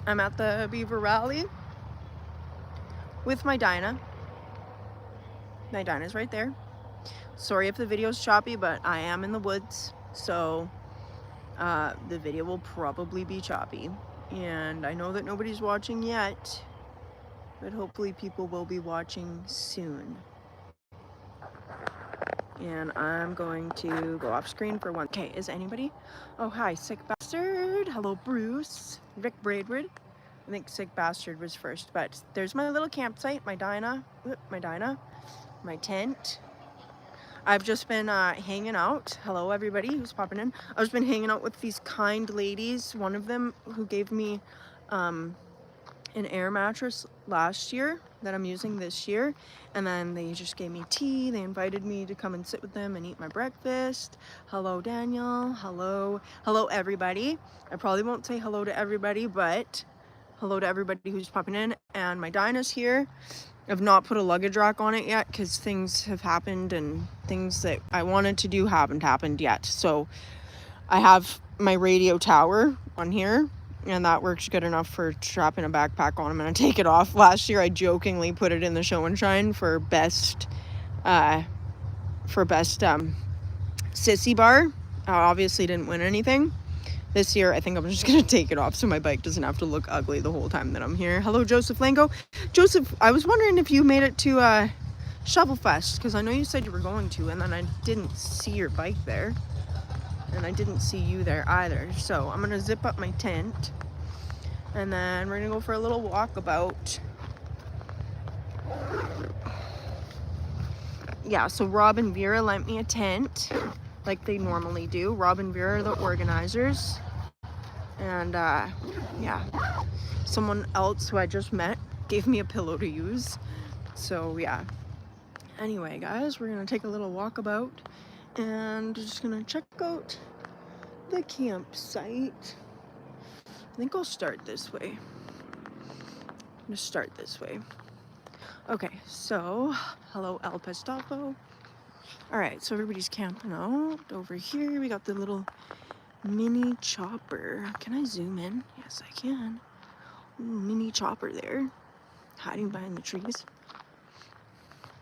I'm at the Beaver rally with my Dinah. My Dinah's right there. Sorry if the video's choppy, but I am in the woods, so the video will probably be choppy. And I know that nobody's watching yet, but hopefully people will be watching soon. And I'm going to go off screen for one. Okay, is anybody? Oh, hi, Sick Bastard. Hello, Bruce. Rick Braidwood. I think Sick Bastard was first, but there's my little campsite, my Dinah, my tent. I've just been hanging out. Hello, everybody who's popping in. I've just been hanging out with these kind ladies. One of them who gave me an air mattress last year that I'm using this year, and then they just gave me tea. They invited me to come and sit with them and eat my breakfast. Hello, Daniel. Hello everybody. I probably won't say hello to everybody, but hello to everybody who's popping in. And my Dinah's here. I've not put a luggage rack on it yet because things have happened and things that I wanted to do haven't happened yet. So I have my radio tower on here, and that works good enough for strapping a backpack on. I'm gonna take it off. Last year I jokingly put it in the show and shine for best sissy bar. Obviously didn't win anything. This year I think I'm just gonna take it off so my bike doesn't have to look ugly the whole time that I'm here. Hello, Joseph Lango. Joseph, I was wondering if you made it to Shovelfest, because I know you said you were going to, and then I didn't see your bike there. And I didn't see you there either. So I'm gonna zip up my tent, and then we're gonna go for a little walkabout. Yeah, so Rob and Vera lent me a tent like they normally do. Rob and Vera are the organizers. And yeah, someone else who I just met gave me a pillow to use. So yeah. Anyway, guys, we're gonna take a little walkabout and just gonna check out the campsite. I think I'll start this way. I'm gonna start this way. Okay, so hello, El Pestolfo. All right, so everybody's camping out. Over here, we got the little mini chopper. Can I zoom in? Yes, I can. Mini chopper there, hiding behind the trees.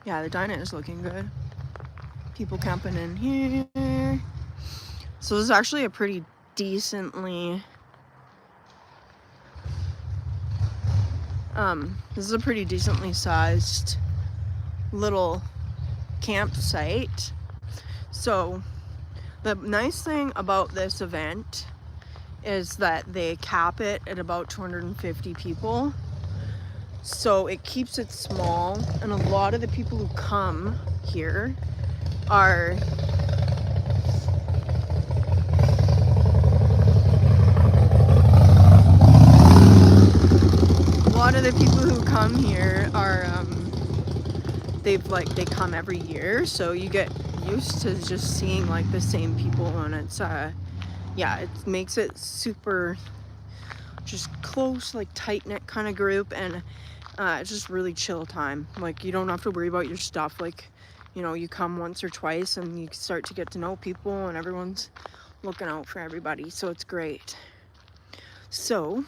Yeah, the Dinah is looking good. People camping in here. So this is actually a pretty decently sized little campsite. So the nice thing about this event is that they cap it at about 250 people. So it keeps it small, and a lot of the people who come here are they come every year, so you get used to just seeing like the same people, and it's yeah, it makes it super just close, like tight-knit kind of group, and it's just really chill time. Like, you don't have to worry about your stuff. Like, you know, you come once or twice and you start to get to know people, and everyone's looking out for everybody, so it's great. So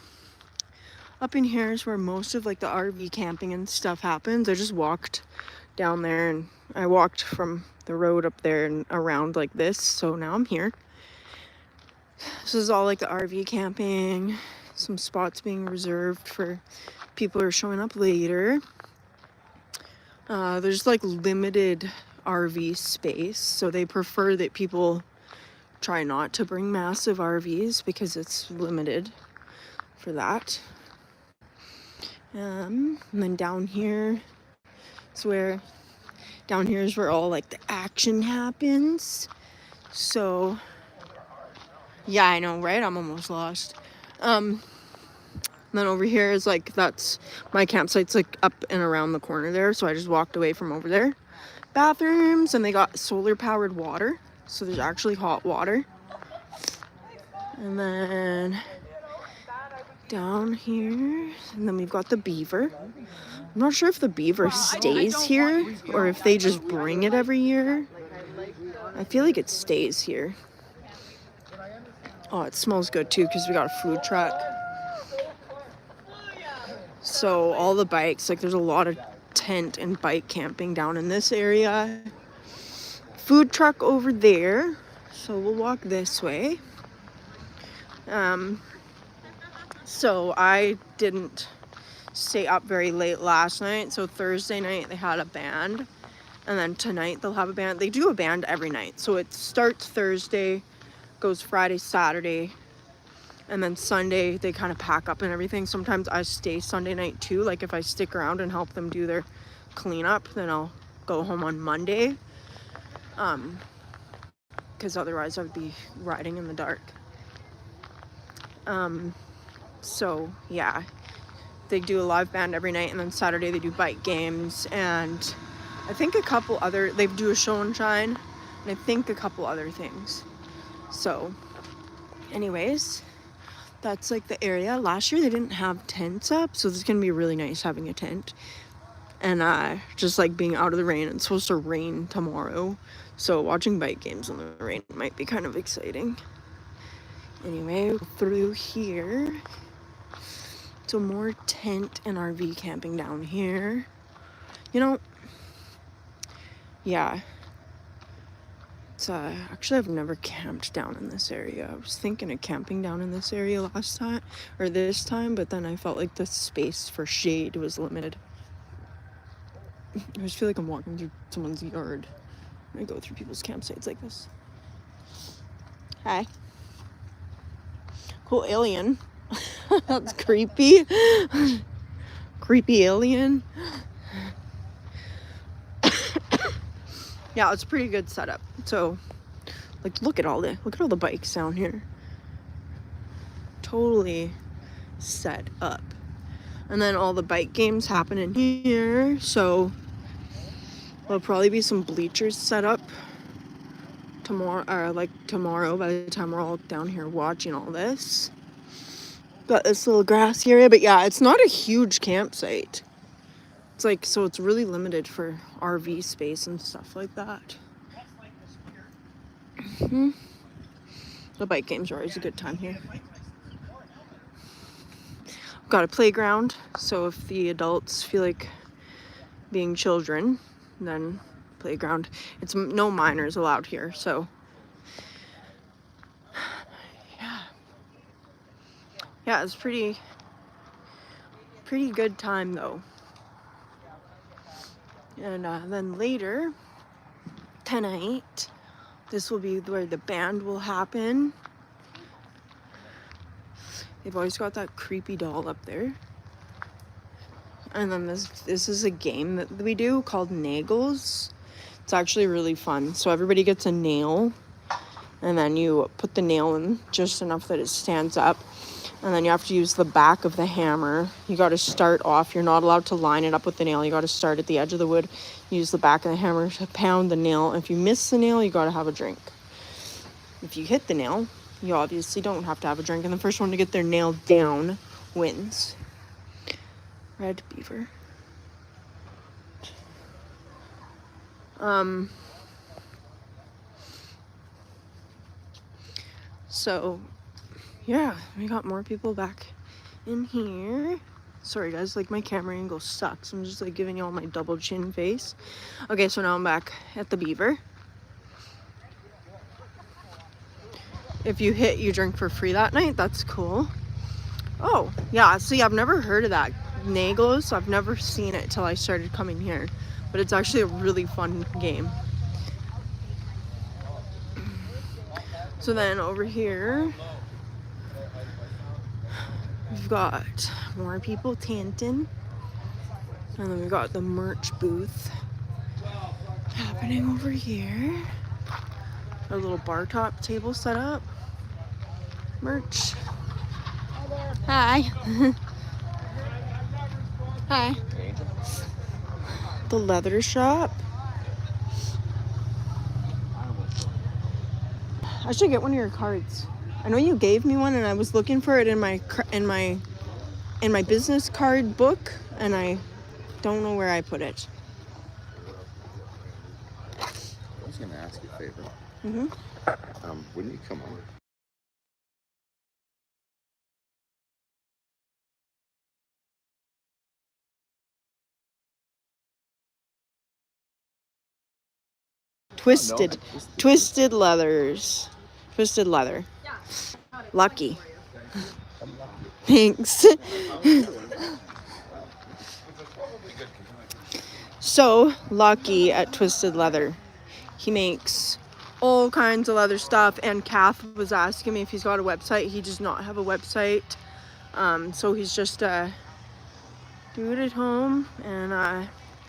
up in here is where most of like the RV camping and stuff happens. I just walked down there, and I walked from the road up there and around like this, so now I'm here. This is all like the RV camping, some spots being reserved for people who are showing up later. There's like limited RV space, so they prefer that people try not to bring massive RVs because it's limited for that. And then down here is where all like the action happens. So yeah, I know, right? I'm almost lost. Then over here is like, that's my campsite's like up and around the corner there, so I just walked away from over there. Bathrooms, and they got solar powered water, so there's actually hot water. And then down here, and then we've got the Beaver. I'm not sure if the Beaver stays here or if they just bring it every year. I feel like it stays here. Oh, it smells good too because we got a food truck. So all the bikes, like there's a lot of tent and bike camping down in this area. Food truck over there. So we'll walk this way. So I didn't stay up very late last night. So Thursday night they had a band. And then tonight they'll have a band. They do a band every night. So it starts Thursday, goes Friday, Saturday. And then Sunday they kind of pack up and everything. Sometimes I stay Sunday night too. Like if I stick around and help them do their cleanup, then I'll go home on Monday. Because otherwise I would be riding in the dark. So yeah, they do a live band every night, and then Saturday they do bike games, and I think they do a show and shine, and I think a couple other things. So anyways, that's like the area. Last year they didn't have tents up, so this is gonna be really nice having a tent. And just like being out of the rain. It's supposed to rain tomorrow, so watching bike games in the rain might be kind of exciting. Anyway, through here. So more tent and RV camping down here. You know, yeah. It's actually I've never camped down in this area. I was thinking of camping down in this area last time, or this time, but then I felt like the space for shade was limited. I just feel like I'm walking through someone's yard when I go through people's campsites like this. Hi. Cool alien. That's creepy. Creepy alien. Yeah, it's a pretty good setup. So, like, look at all the bikes down here. Totally set up. And then all the bike games happen in here. So there'll probably be some bleachers set up tomorrow, by the time we're all down here watching all this. Got this little grassy area, but yeah, it's not a huge campsite. It's like, so it's really limited for RV space and stuff like that. The bike games are always a good time here. Got a playground, so if the adults feel like being children, then playground. It's no minors allowed here, so yeah, it's pretty good time though. And then later tonight, this will be where the band will happen. They've always got that creepy doll up there. And then this is a game that we do called Nagels. It's actually really fun. So everybody gets a nail, and then you put the nail in just enough that it stands up. And then you have to use the back of the hammer. You got to start off. You're not allowed to line it up with the nail. You got to start at the edge of the wood. Use the back of the hammer to pound the nail. If you miss the nail, you got to have a drink. If you hit the nail, you obviously don't have to have a drink. And the first one to get their nail down wins. Red Beaver. So yeah, we got more people back in here. Sorry guys, like my camera angle sucks. I'm just like giving you all my double chin face. Okay, so now I'm back at the Beaver. If you hit, you drink for free that night. That's cool. Oh, yeah, see, I've never heard of that. Nagels, I've never seen it till I started coming here. But it's actually a really fun game. So then over here, we've got more people tenting. And then we've got the merch booth happening over here. A little bar top table set up. Merch. Hi. Hi. The leather shop. I should get one of your cards. I know you gave me one, and I was looking for it in my business card book, and I don't know where I put it. I was going to ask you a favor. Mm-hmm. Wouldn't you come over? Twisted leathers. Twisted leather. Lucky. Thanks. So, Lucky at Twisted Leather. He makes all kinds of leather stuff, and Kath was asking me if he's got a website. He does not have a website. So he's just do it at home, and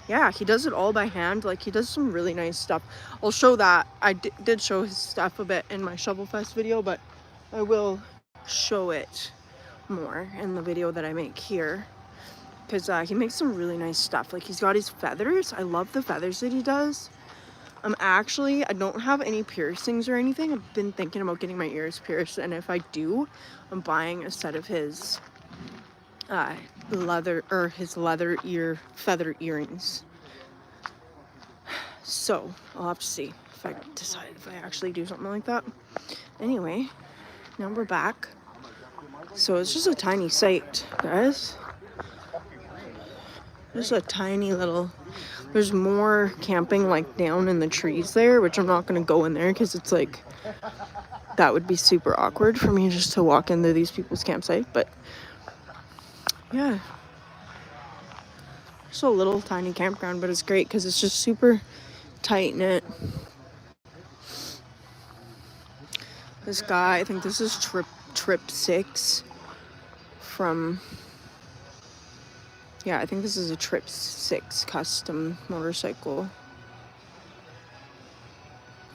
yeah, he does it all by hand. Like, he does some really nice stuff. I'll show that. I did show his stuff a bit in my Shovel Fest video, but I will show it more in the video that I make here, because he makes some really nice stuff. Like, he's got his feathers. I love the feathers that he does. I don't have any piercings or anything. I've been thinking about getting my ears pierced, and if I do, I'm buying a set of his leather feather earrings. So I'll have to see if I decide if I actually do something like that. Anyway, now we're back. So it's just a tiny site, guys. Just a tiny little. There's more camping like down in the trees there, which I'm not gonna go in there because it's like that would be super awkward for me just to walk into these people's campsite. But yeah, just a little tiny campground, but it's great because it's just super tight knit. This guy, I think this is trip 6 from. Yeah, I think this is a Trip 6 custom motorcycle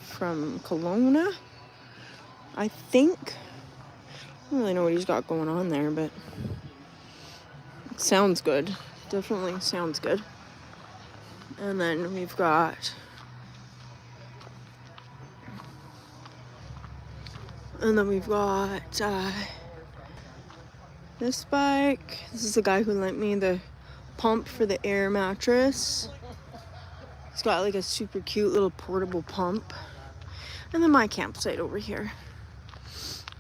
from Kelowna, I think. I don't really know what he's got going on there, but it sounds good. Definitely sounds good. And then we've got this bike. This is the guy who lent me the pump for the air mattress. It's got like a super cute little portable pump. And then my campsite over here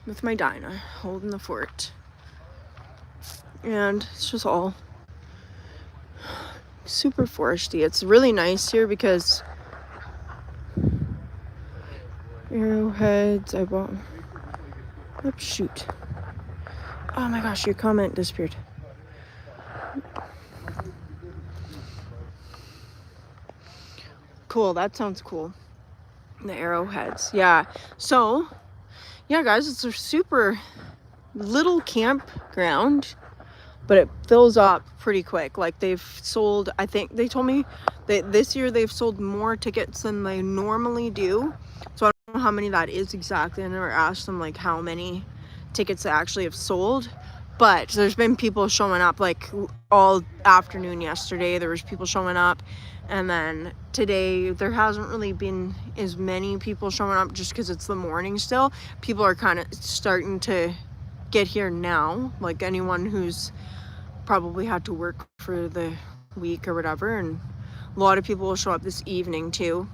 with my Dinah holding the fort. And it's just all super foresty. It's really nice here because arrowheads I bought. Oops, shoot. Oh my gosh, your comment disappeared. Cool, that sounds cool. The arrowheads, yeah. So, yeah, guys, it's a super little campground, but it fills up pretty quick. Like, they've sold, I think they told me that this year they've sold more tickets than they normally do. So I don't know how many that is exactly. I never asked them like how many tickets they actually have sold. But there's been people showing up like all afternoon yesterday. There was people showing up. And then today there hasn't really been as many people showing up just because it's the morning still. People are kind of starting to get here now. Like anyone who's probably had to work for the week or whatever. And a lot of people will show up this evening too.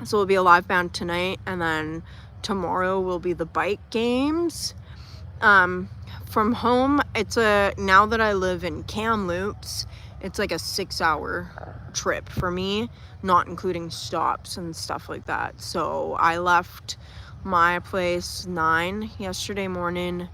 So it'll be a live band tonight. And then tomorrow will be the bike games. From home, now that I live in Kamloops, it's like a 6-hour trip for me, not including stops and stuff like that. So I left my place 9 yesterday morning,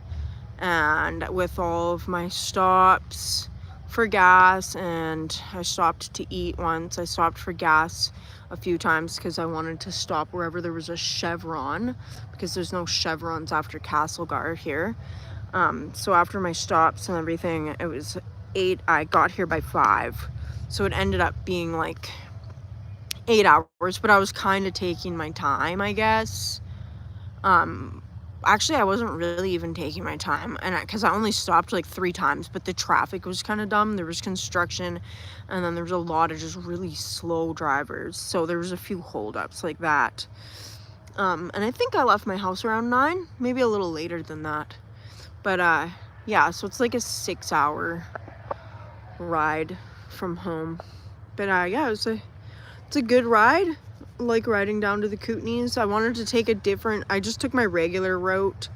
and with all of my stops for gas, and I stopped to eat once. I stopped for gas a few times because I wanted to stop wherever there was a Chevron, because there's no Chevrons after Castlegar here. So after my stops and everything, it was 8. I got here by 5, so it ended up being like 8 hours, but I was kind of taking my time, I guess. Actually, I wasn't really even taking my time, and because I only stopped like 3 times, but the traffic was kind of dumb. There was construction, and then there was a lot of just really slow drivers, so there was a few holdups like that. And I think I left my house around 9, maybe a little later than that. But yeah, so it's like a 6-hour ride from home. But yeah, it's a good ride. I like riding down to the Kootenays. I wanted to take I just took my regular route,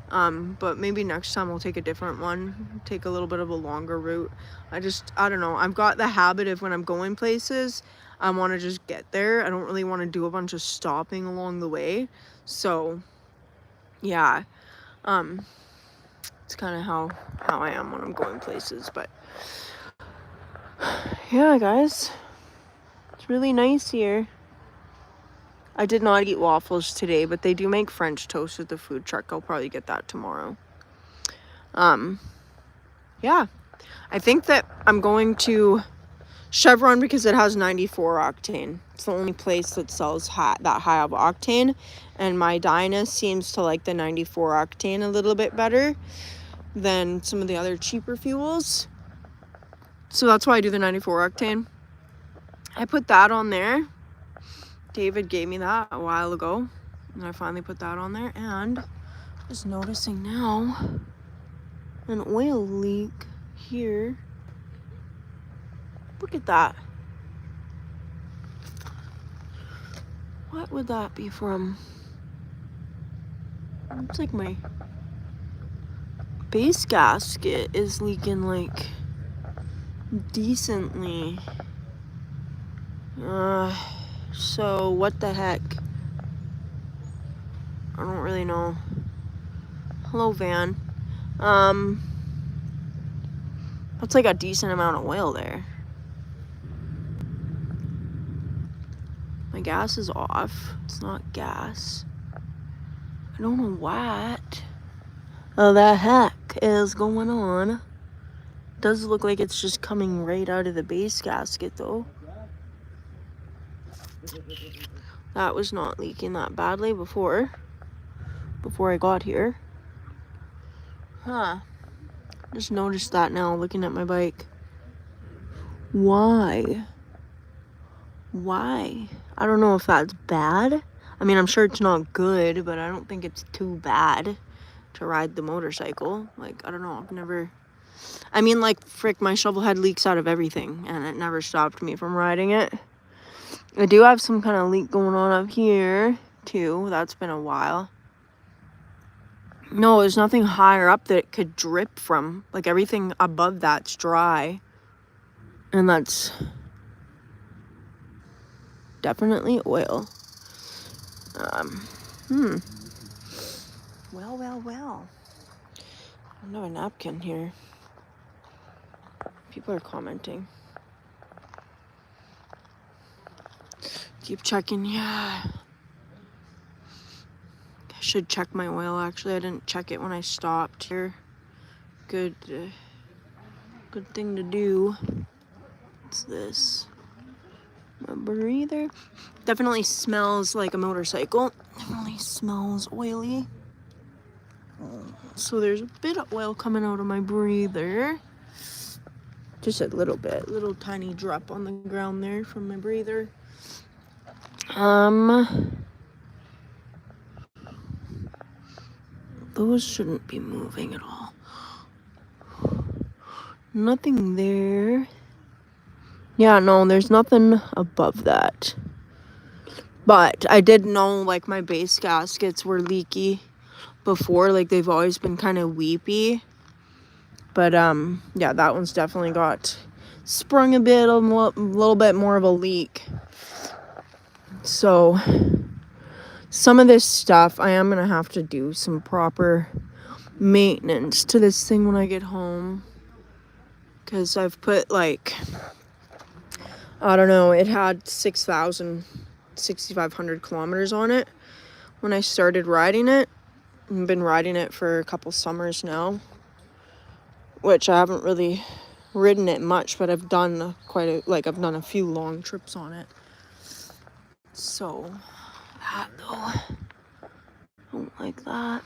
but maybe next time I'll take a different one, take a little bit of a longer route. I don't know, I've got the habit of when I'm going places, I want to just get there. I don't really want to do a bunch of stopping along the way. So yeah, it's kind of how I am when I'm going places. But yeah, guys, it's really nice here. I did not eat waffles today, but they do make French toast at the food truck. I'll probably get that tomorrow. Yeah, I think that I'm going to Chevron because it has 94 octane. It's the only place that sells that high of octane, and my Dyna seems to like the 94 octane a little bit better than some of the other cheaper fuels. So that's why I do the 94 octane. I put that on there. David gave me that a while ago, and I finally put that on there, and just noticing now an oil leak here. Look at that. What would that be from? Looks like my base gasket is leaking like decently. So what the heck? I don't really know. Hello, van. That's like a decent amount of oil there. My gas is off. It's not gas. I don't know what the heck is going on. Does look like it's just coming right out of the base gasket though. That was not leaking that badly before I got here. Huh. Just noticed that now looking at my bike. Why? I don't know if that's bad. I mean, I'm sure it's not good, but I don't think it's too bad to ride the motorcycle. Like, I don't know. I mean, like, frick, my shovel head leaks out of everything, and it never stopped me from riding it. I do have some kind of leak going on up here, too. That's been a while. No, there's nothing higher up that it could drip from. Like, everything above that's dry. And that's definitely oil. Well. I don't have a napkin here. People are commenting. Keep checking, yeah. I should check my oil, actually. I didn't check it when I stopped here. Good thing to do. What's this? A breather. Definitely smells like a motorcycle. Definitely smells oily. So there's a bit of oil coming out of my breather. Just a little bit. Little tiny drop on the ground there from my breather. Those shouldn't be moving at all. Nothing there. Yeah, no, there's nothing above that. But I did know, like, my base gaskets were leaky before. Like, they've always been kind of weepy. But, yeah, that one's definitely got sprung a little bit more of a leak. So, some of this stuff, I am going to have to do some proper maintenance to this thing when I get home. Because I've put, like, I don't know, it had 6,500 kilometers on it when I started riding it. I've been riding it for a couple summers now, which I haven't really ridden it much, but I've done I've done a few long trips on it. So, that though, don't like that.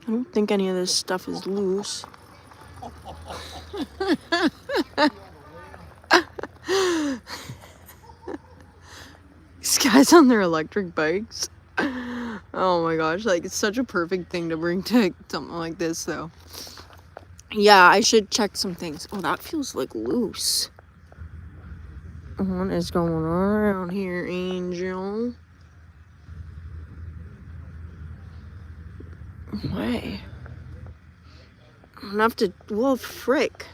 I don't think any of this stuff is loose. These guys on their electric bikes. Oh my gosh, like, it's such a perfect thing to bring to something like this, though. Yeah, I should check some things. Oh, that feels like loose. What is going on around here, Angel? Why? I'm gonna have to, well, frick.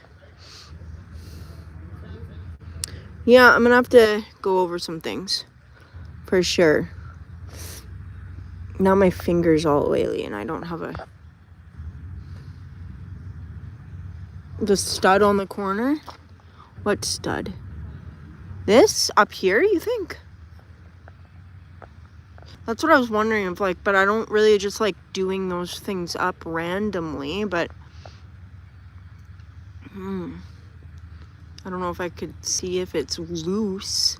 Yeah, I'm gonna have to go over some things for sure. Now my finger's all oily and I don't have the stud on the corner. What stud? This up here, you think? That's what I was wondering if, like, but I don't really just like doing those things up randomly, but I don't know if I could see if it's loose.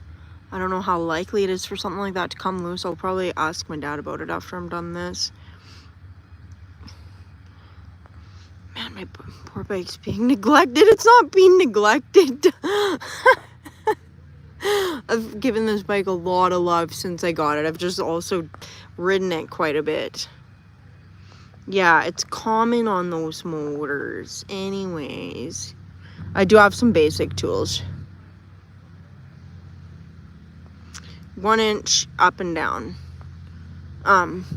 I don't know how likely it is for something like that to come loose. I'll probably ask my dad about it after I'm done this. Man, my poor bike's being neglected. It's not being neglected. I've given this bike a lot of love since I got it. I've just also ridden it quite a bit. Yeah, it's common on those motors. Anyways, I do have some basic tools. 1 inch up and down.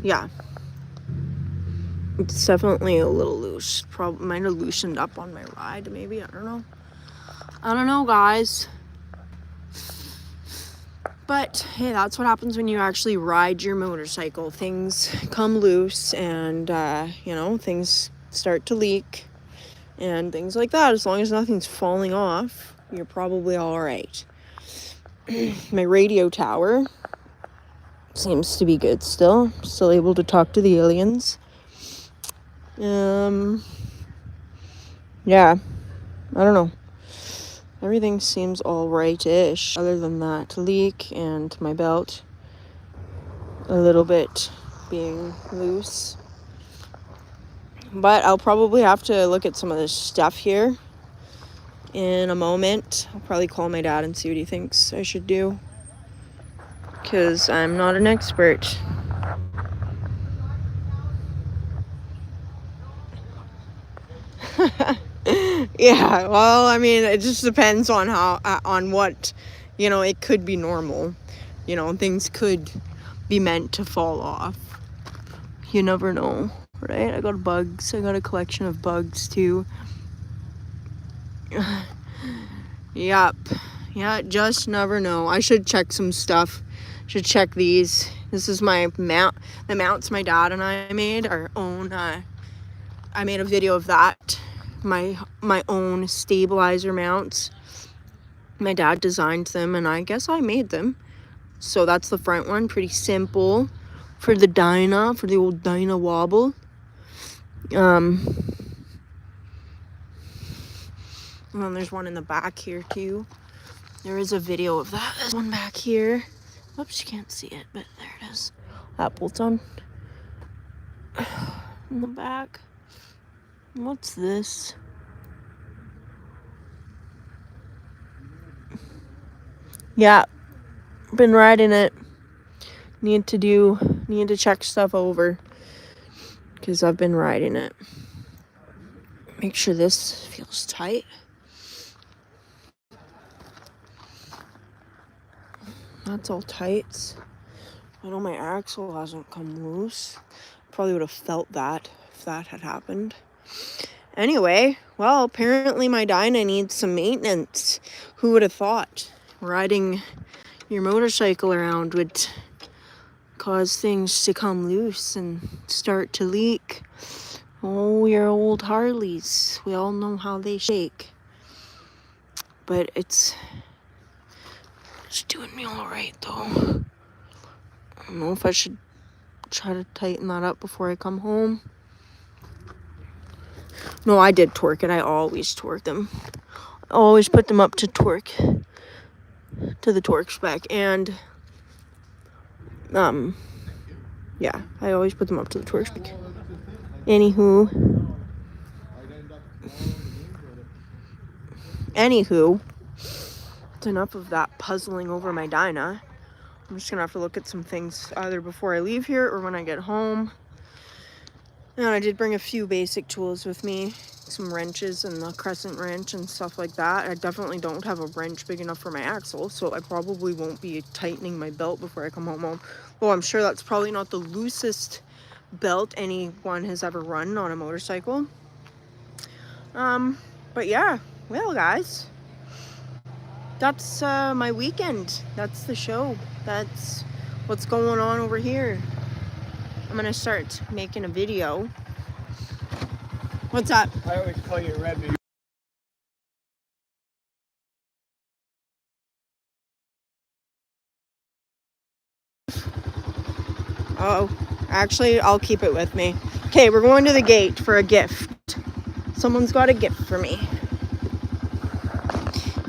Yeah. It's definitely a little loose. Probably might have loosened up on my ride, maybe. I don't know. I don't know, guys. But hey, that's what happens when you actually ride your motorcycle. Things come loose and, you know, things start to leak and things like that. As long as nothing's falling off, you're probably all right. My radio tower seems to be good still. Still able to talk to the aliens. Yeah, I don't know. Everything seems all right-ish, other than that leak and my belt a little bit being loose. But I'll probably have to look at some of this stuff here in a moment. I'll probably call my dad and see what he thinks I should do, because I'm not an expert. Yeah, well, I mean, it just depends on how, on what, you know, it could be normal. You know, things could be meant to fall off. You never know, right? I got bugs. I got a collection of bugs, too. Yep. Yeah, just never know. I should check some stuff. Should check these. This is my mount. The mounts my dad and I made, our own, I made a video of that. My own stabilizer mounts. My dad designed them and I guess I made them. So that's the front one, pretty simple for the Dyna, for the old Dyna wobble. And then there's one in the back here too. There is a video of that. There's one back here. Oops, you can't see it, but there it is. That bolt's on in the back. What's this? Yeah, been riding it. Need to check stuff over because I've been riding it. Make sure this feels tight. That's all tight. I know my axle hasn't come loose. Probably would have felt that if that had happened. Anyway, well, apparently my Dyna needs some maintenance. Who would have thought riding your motorcycle around would cause things to come loose and start to leak? Oh, your old Harleys. We all know how they shake. But it's doing me all right, though. I don't know if I should try to tighten that up before I come home. No, I did torque it. I always torque them. I always put them up to torque, to the torque spec. And, yeah, I always put them up to the torque spec. Anywho, it's enough of that puzzling over my Dyna. I'm just gonna have to look at some things either before I leave here or when I get home. And I did bring a few basic tools with me, some wrenches and the crescent wrench and stuff like that. I definitely don't have a wrench big enough for my axle, so I probably won't be tightening my belt before I come home. Well, I'm sure that's probably not the loosest belt anyone has ever run on a motorcycle. But yeah, well, guys, That's my weekend. That's the show. That's what's going on over here. I'm gonna start making a video. What's up? I always call you Red Beaver. Oh, actually, I'll keep it with me. Okay, we're going to the gate for a gift. Someone's got a gift for me.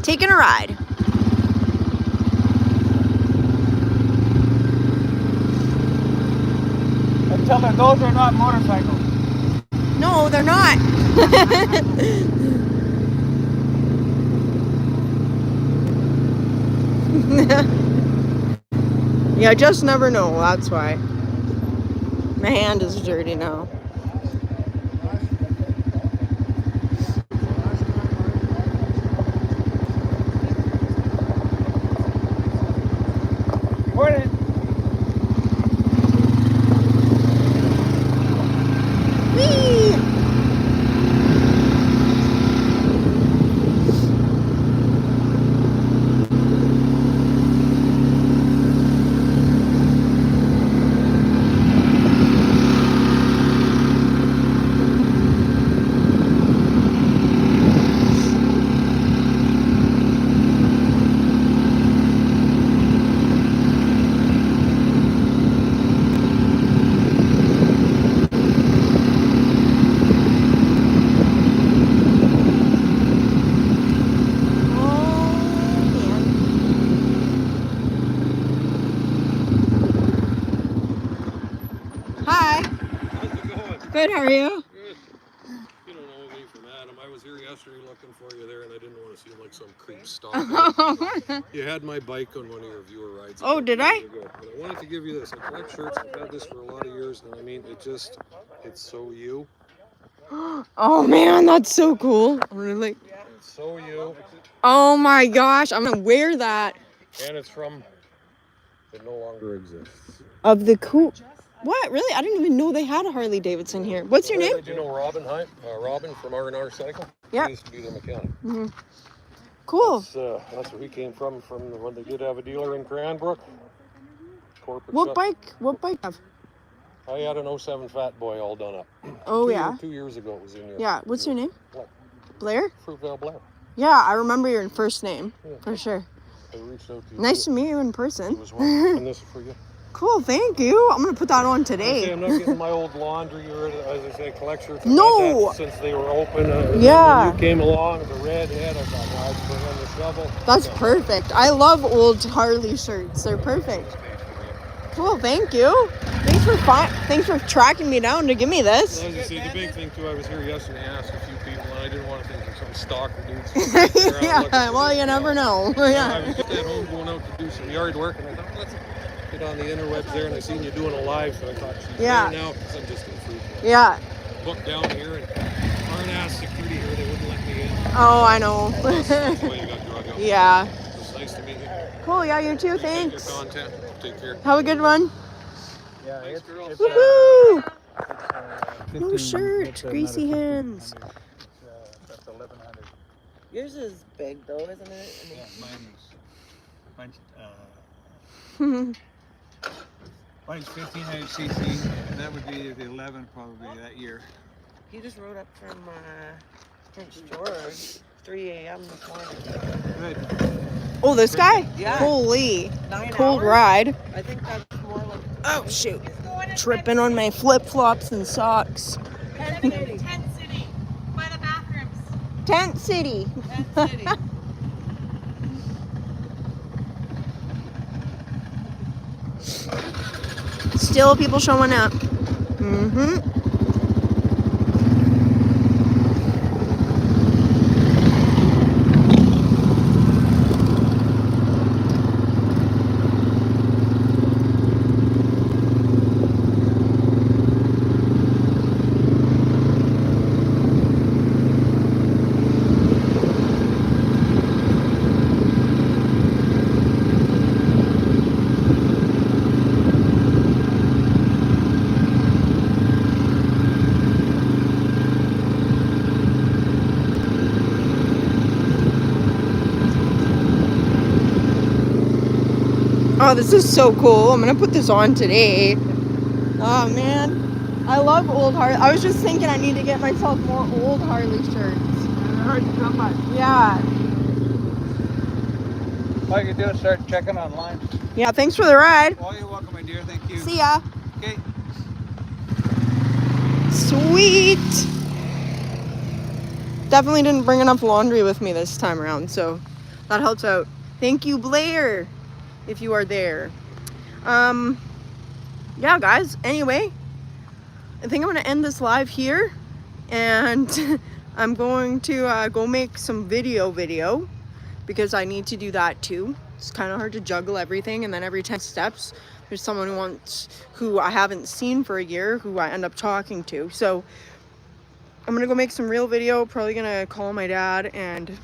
Taking a ride. And tell them those are not motorcycles. No, they're not. Yeah, just never know. That's why. My hand is dirty now. Morning. Whee! Hi. How's it going? Good, how are you? Good. You don't know me from Adam. I was here yesterday looking for you there, and I didn't want to seem like some creep stalker. You had my bike on one of your viewer rides. Oh, did I? But I wanted to give you this. I collect shirts. I've had this for a lot of years, and I mean, it's so you. Oh man, that's so cool. Really? It's so you. Oh my gosh, I'm gonna wear that. And it's from, it no longer exists. Of the cool. What? Really? I didn't even know they had a Harley Davidson here. What's your name? Do you know Robin? Hi, Robin from R&R Cycle. Yeah. He used to be the mechanic. Mm-hmm. Cool. That's where he came from when they did have a dealer in Cranbrook. Corporate What stuff. bike? What bike have? I had an 07 Fat Boy all done up. Oh yeah. 2 years ago it was in your. Yeah. What's your name? Blair. Blair? Fruitvale Blair. Yeah, I remember your first name Yeah. for sure. I reached out to you. Nice to meet you in person. It was one, and this is for you. Cool, thank you. I'm gonna put that on Okay, today. I'm not getting my old laundry or, as I say, collect shirts. I've No. had that since they were open. Yeah. When you came along, the red head, I thought, well, I'd bring in the shovel. That's So, perfect. I love old Harley shirts. They're perfect. Cool, thank you. Thanks for tracking me down to give me this. Well, as I say, the big thing too, I was here yesterday and asked a few people, and I didn't want to think of some stalker dudes. Yeah, well, you never know. I Yeah. was just at home going out to do some yard work, and I thought, let's get on the interwebs there, and I seen you doing a live, so I thought, she's Yeah. there now, because I'm just in food. Yeah. Booked down here, and hard ass security here, they wouldn't let me in. Oh, I know. That's why you got drug out. Yeah. It was nice to meet you. Cool, yeah, you too, Appreciate thanks. your content. Take care. Have a good one. Yeah, Thanks, girl. Woohoo! No 15 shirt, it's greasy another hands. 1500. That's 1100. Yours is big though, isn't it? I mean, Mine's 1500 cc, and that would be the 11 probably that year. he just rode up from Prince George, 3 a.m. this morning. Good. Oh, this guy? Yeah. Holy. 9 Cold hours? ride. I think that's more like. Oh, shoot. Tripping on my flip-flops and socks. Tent City, by the bathrooms. Tent City. Tent City. Still people showing up. Mm-hmm. Oh, this is so cool. I'm gonna put this on today. Oh man, I love old Harley. I was just thinking I need to get myself more old Harley shirts. They're hard to come by. Yeah. All you can do is start checking online. Yeah, thanks for the ride. Oh, you're welcome, my dear. Thank you. See ya. Okay. Sweet. Definitely didn't bring enough laundry with me this time around, so that helps out. Thank you, Blair, if you are there. Yeah, guys, anyway, I think I'm gonna end this live here, and I'm going to go make some video because I need to do that too. It's kind of hard to juggle everything, and then every 10 steps there's someone who I haven't seen for a year who I end up talking to. So I'm gonna go make some real video, probably gonna call my dad and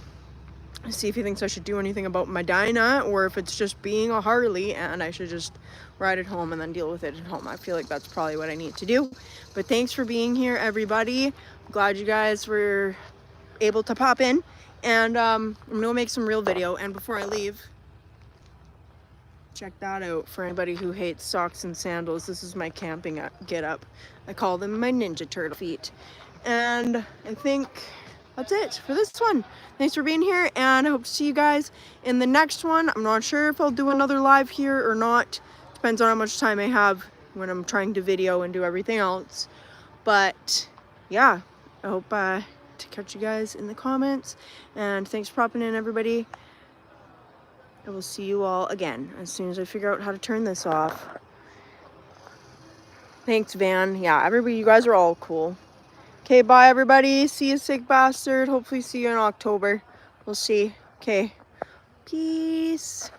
see if he thinks I should do anything about my Dyna, or if it's just being a Harley and I should just ride it home and then deal with it at home. I feel like that's probably what I need to do. But thanks for being here, everybody. I'm glad you guys were able to pop in, and I'm gonna make some real video. And before I leave, check that out for anybody who hates socks and sandals. This is my camping get up. I call them my Ninja Turtle feet. And I think that's it for this one. Thanks for being here, and I hope to see you guys in the next one. I'm not sure if I'll do another live here or not. Depends on how much time I have when I'm trying to video and do everything else. But yeah, I hope to catch you guys in the comments. And thanks for popping in, everybody. I will see you all again as soon as I figure out how to turn this off. Thanks, Van. Yeah, everybody, you guys are all cool. Okay, bye, everybody. See you, sick bastard. Hopefully see you in October. We'll see. Okay. Peace.